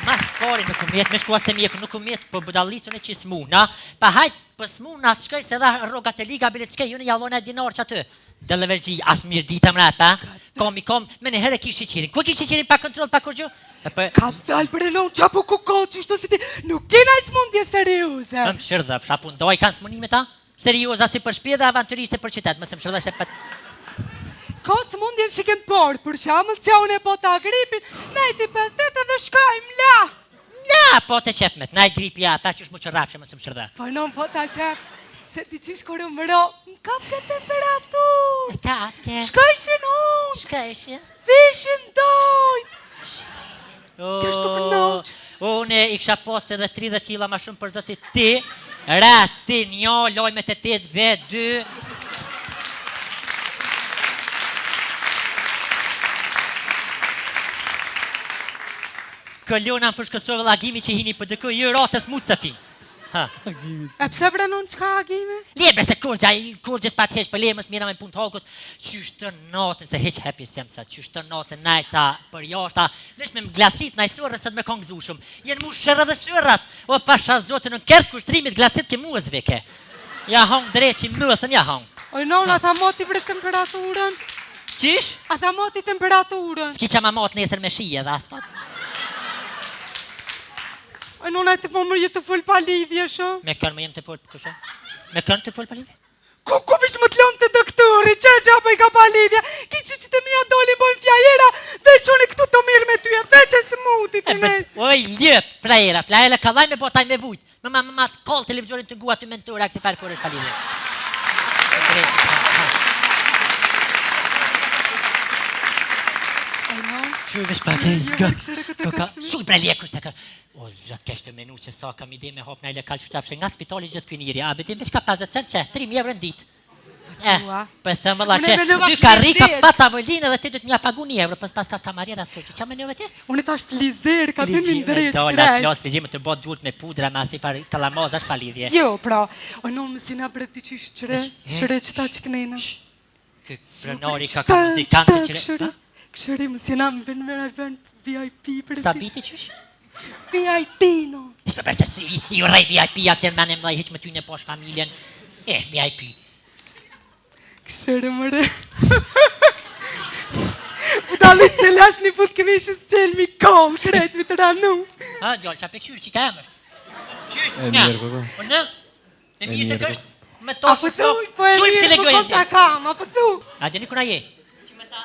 Mas pari nuk umet, me shkuas të mjeku, nuk umet për budallicën e që smuna, pa hajt për smuna të shkoj se dha rogat e liga, bile të shkoj, ju në jallon e dinar që aty. Delle vergji, as mirë dita më rata, kom, me në herë kish qirin. Ku kish qirin pa kontrol, pa kur gju? Ka dal për e non, qa po ku ka qishto si ti, nuk kena i smundje serioze. Më shërdha, fsha pundoj, kanë smunime ta? Serioza si për shpje dhe avanturiste për qytet, më se më shërdha se për... Ka smundjen që kënë porë, për shamëll që unë e po ta gripin, najti pastet edhe shkajmë la. La, po të qefmet, najt gripi ata që është mu që rafshë, më se më shërdha. Po non po ta qef, se ti qish kërë më ro, më kap ke temperatur. Kapke. Shkajshin unë. Shkajshin? Vishin dojt. Kështu kënoq. Une i kësha posë edhe 30 kila ma shumë për zëtit ti, ti, njo, loj me të 8 vet, 2. Këllona në fërshkësove agimi që hini për dëkë, ju rotës mutë së fin. E pse vrenon qka agime? Liebe se kurgjës pa të heq për lemës, mira me punë të halkut, qysh të natën, se heq hepis jam sa, qysh të natën najta për jashta, vesh me më glasit na i surës sët me kongë zushum, jenë mu shërë dhe surët, o pasha zotë në kërë kushtrimit glasit ke muës veke. Ja hongë dreqi mëthën, ja hongë. Oj non, a tha moti vre temperaturën? Qish? A tha moti temperaturën? S'ki që ma matë nesër me shije dhe aspat. Oj non, a të po më jetë të full pa lidhje shë? Me kënë më jem të full për këshë? Me kënë të full pa lidhje? Ku vish më të lonë të doktori, që gjapa i ka pa lidhja? Ki që të mija doli bojnë fjajera, veç unë i këtu të mirë me tyje, veç e së muti të nejtë. Oj, ljëp, flajera ka vaj me botaj me vujt. Më të kol televizionin të ngua të mentura, kësi farë fërë është pa lidhje. Shuj pa lidhje. Shuj bre lje kështë të kërë. O, zëtë kështë të menu që sa kam ide me hop në e lekal që shtapshe nga spitali gjithë këniri, a betim vesh ka 50 cent që, 3.000 euro në ditë. Për thëmë la që, dy karika pa tavolinë dhe ti du të mja pagu 1 euro, pas ka skamarjera s'ko që, qa me njëve ti? Unë thash flizer, ka të një ndreq krejt. Dola plos, fligjime të bot durt me pudra, me asi farë kalamaz, është pa lidhje. Jo, pra, o në më si na breti që shre qëta që kënejna. Kë prenari ka muzikantë qëre. Këshëri më si na më vën VIP për Sa biti qësh? VIP, no. Ishte përse si, i urej VIP, atë jenë mene mdaj, heq me ty në posh familjen. VIP. Këshëri më re. Dalit se lash një put këmi shës qelë mi kol, krejt mi të ranu. Ha, djallë, qa pe këshyrë që ka emër? Qështë, nga? O në? E mirë të kështë? Me to shë flok. Po e mirë, po kom ta kam, apo thu? A, djeni kuna je? Që me ta...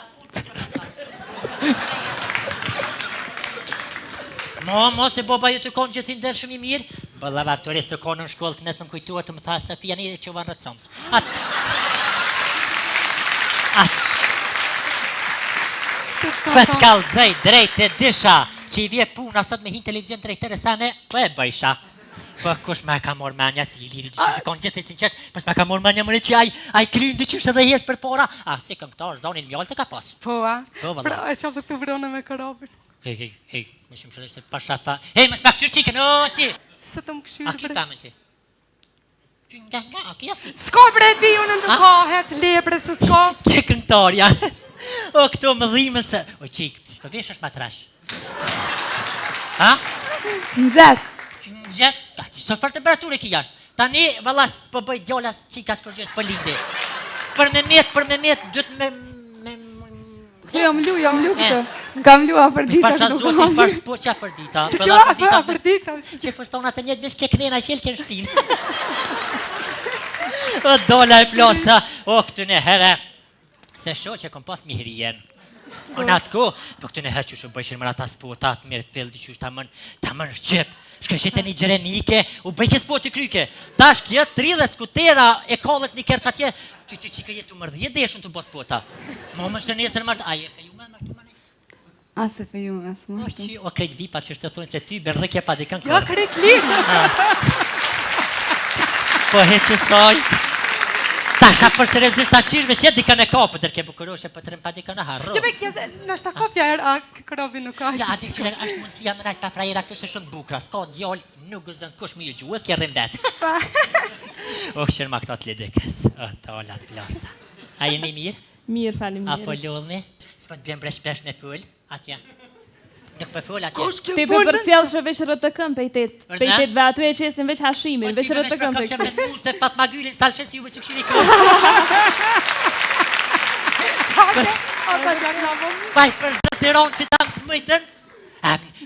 Mo, se boba ju të konë që si ndërë shumë i mirë, bëllavar të resë të konë në shkollë të nesë më kujtua të më tha Sofia një dhe që vanë rëtë somës. Për të kalëzaj drejt e disha që i vje puna sot me hinë televizion drejtere sane, për e bëjsha. Për kush me ka morë manja, si i liri dyqysh e konë gjithë e sinqert, për me ka morë manja mëre që aj krynë dyqysh edhe jes për pora, si këngëtar, zonin mjallë të ka pas. Po, a? Pra, e që të vrone me karabin. Hej, me shumë shëllë se pasha tha, hej, më s'pa këshyrë qikën, o, ti! Së të më këshyrë, A ki thamë ti? Nga, a ki jashti? S'ko bre di unë në kohec, lepre se s'ko. Ke këngëtarja. O, këto më dhimën se... O, qikë, ti s'po vesh është matrash. Ha? Nëzet. Nëzet? Ti së temperaturë ki jashtë. Tani, valas, po bëj djolas qikas kërgjës për linde. Për me metë, dhëtë me... Jam lu këtë. Nga mlu afërdita. Pasha zotis, pasha po që afërdita. Që kjo afërdita? Që fëstonat e njët vesh ke kënena qelë kënë shpinë. O, dola e plosta. O, këtu në herë. Se sho që kom pas mihrien. O, në atë ko, po këtu në herë që shu bëjshin mëra ta sportat, mirë fildi që ta mën shqip. Shkëshit e një gjerenike, u bëjke sport të kryke. Ta shkje 30 skutera e kollet një kërsh atje, ty që ka jetu mërdhje deshën të bo sporta. Mo më shë nesër mërtë, a je feju me mërtu mëne? A se feju me së mërtu. O krejt vipat që shtë thonë se ty bërrëkje pa dikën kërë. Ja, krejt lirë. Po heqë soj. Ta sha për së rezisht ta qishme që dikën e kapë, dërke bukuroshe për të rëmë pa dikën e harro. Jo, kje, në shta kopja a kërovi nuk ajtë. Ja, adim qëre, është mundësia më rajtë pa frajera këtë se shumë bukra, s'ka djallë, nuk gëzën kush më ju gjuë, kje rëmë vetë. O, shërë ma këta të lidikës, o, tolat plasta. A jeni mirë? Mirë, falim mirë. Apo lullni? S'po të bjem bre shpesh me full, atje. Nuk për fola Kush atje. ke Ti për përcjell që veç RTK-n pejtet. Ërna? Pejtetve aty e qesin veç hashimin, veç RTK-n Që pejtet. me të mu se Fatma Gylin salshes juve që këshiri kërë. Baj për zëtëron që tam smëjtën.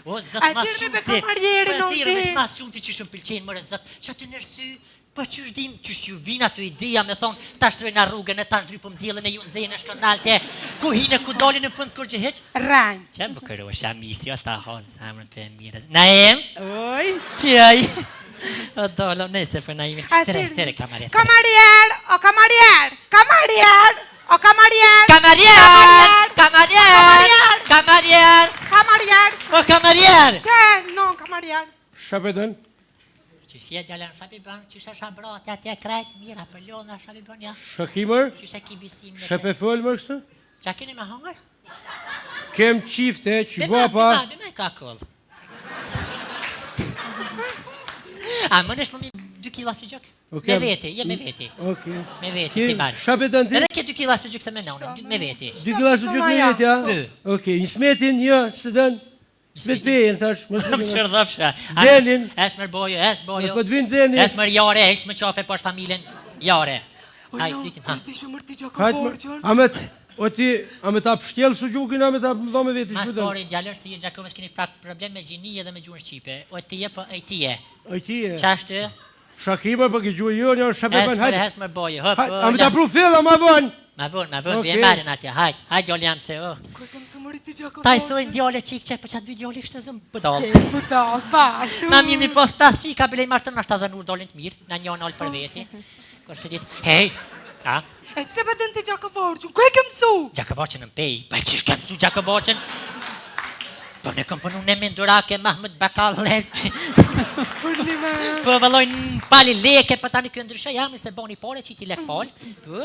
O, zëtë A mas tjerë me shumë ti. kamarierin, Për o, thire vesh ti. mas shumë ti që shumë pëlqenë mërë zëtë. Që aty nërsy, për që shdim, që shju vina të ideja me thonë, ta shtrojnë rrugën e ta shdrypëm djelën e ju në zejnë e shkanalte, ku hinë ku dolin në fund kur që heq. Ranj. Që më kërë është amisi, o ta hozë zamrën të mirës. Naem, Oj. që aj. O dolo, nëse për Naimi. There, kamarier. Kamarier, o kamarier, kamarier, o kamarier. Kamarier! Kamarier! Kamarier! Kamarier. O kamarier! Që, non, kamarier. Shapetën? Që si e djallën shapi bën, që shë shabrati atje krejt mira, për lona shapi bën, ja. Shakimër? Që shë ki bisim me Shape folmër kështë? Qa keni me hangër? Kem qifte, që bapa. Bime ka koll. A, më nesh më mi 2 kila së gjëk? Me veti, je me veti. Okej. Me veti, ti marë. Shapetën ti? Edhe ke 2 kila së gjëk se me nëunë, me veti. 2 kila së gjëk me jetë, ja? Pë. Okej, në smetin, një, së dënë. Smet pejen, thash. Më shërdhëfshë. Zenin. Es mër bojo, es bojo. Po të vinë zenin. Es mër jare, es më qafe posh familjen jare. Hajt, ditim, ha. Ti shumë ti gjaka Hajt, forqën. amet, o ti, amet ta pështjellë së gjukin, amet ta më dhome veti. Mas pori djallër se jenë Gjakovës keni prak problem me gjini edhe me gjuhën Shqipe. O ti je po e ti je. O ti e. Qashtë? Shakimër, për ki gjuhë jo, një shapetën, Es hajt. mër bojo, hëp. Amet ta pru filla, ma vonë. Ma vonë, Okej. vje marrin atje, hajt, hajt djallë jam se, oh. Ku kam sumëri ti gjaka Ta i thojnë djallë qik qek, për qatë dy djallë i kështë zëmë bëdallë. Budal, pa, shumë. Na mirë mi pos pas qika, bilej mashtën ashtë të dhënur dolin të mirë, na një nalë për veti. Kërë që ditë, hej, a? E pse bëdën ti gjaka forqën? Ku e ke mësu? Gjakëvaqën në pej, pa qysh ke mësu Gjakëvaqën? Po ne kom punu në Mendurake, Mahmud Bakallet. Për një me... Po vëllojnë pali leke, për tani kjo ndryshe jam, se boni pare që i ti lek pal. Po,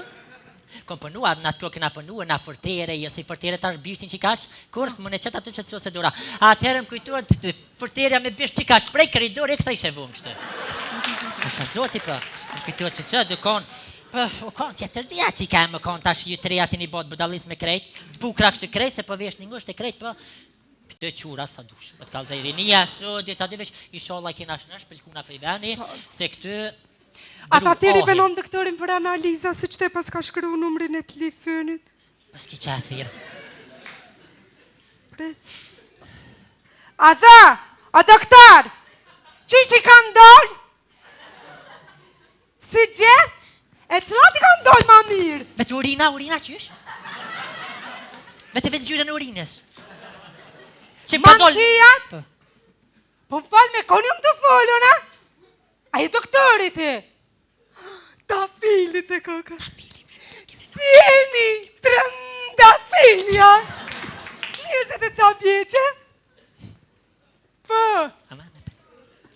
kom punu, atë në atë kjo këna punu, në fërtere, jësi fërtere tash bishtin që kash, kurs, më në qëtë atë që të procedura. Atëherë më kujtuat fërtereja me bisht që kash, prej koridor e këtha ishe vëmë kështë. Po shazoti po, më kujtuat që që dukon, po, o kon tjetër dhja që i ka më kon tash ju të reja të një botë budalis me krejt, bukra kështë krejt, se po vesh një ngusht e krejt, po, të qura sa dush, po të kalë zajrinia, sodi, ta divesh, isholla kina shnesh, pëllkuna për i veni, se këtë... Ata tiri venom doktorin për analiza, se qëte pas ka shkru numrin e telefonit. Pas ki qa thirë. A doktor, qish i ka ndoll? Si gjithë? E cilat i ka ndoll ma mirë? Vete urina qysh? Vete vetë gjyre në urinës. Që më ka dollë... Mantijat? Po. Po më falë me konjëm të folën, a? A i doktorit e? Ta filit e koka. Si jeni? Trënda filja? 23 vjeqe? Po.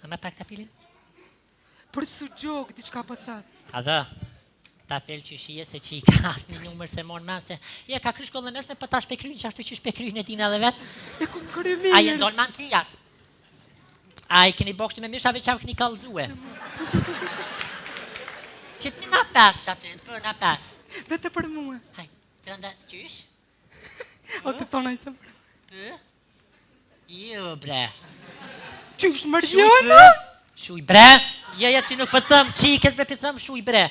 Ama pak ta filin? Për su gjokë, diçka po thatë. A dhe, ta fel që shije se që i ka asë një numër se mon men se... Je, ka kry shkollën mesme, për ta shpekryjnë që ashtu që shpekryjnë e dina dhe vetë. E kum kry A je mirë. ndonë mantijat. A i keni bokshtu me mishave që avë këni kalzue. Që të mi na pas që aty, për na pas. Vete për mua. Haj, të rënda, qysh? O të tona i se më. Për? Jo, bre. Qysh Shuj mërgjona? për? Shuj bre. Ja, ti nuk për thëmë qikës, bre për thëmë shuj bre.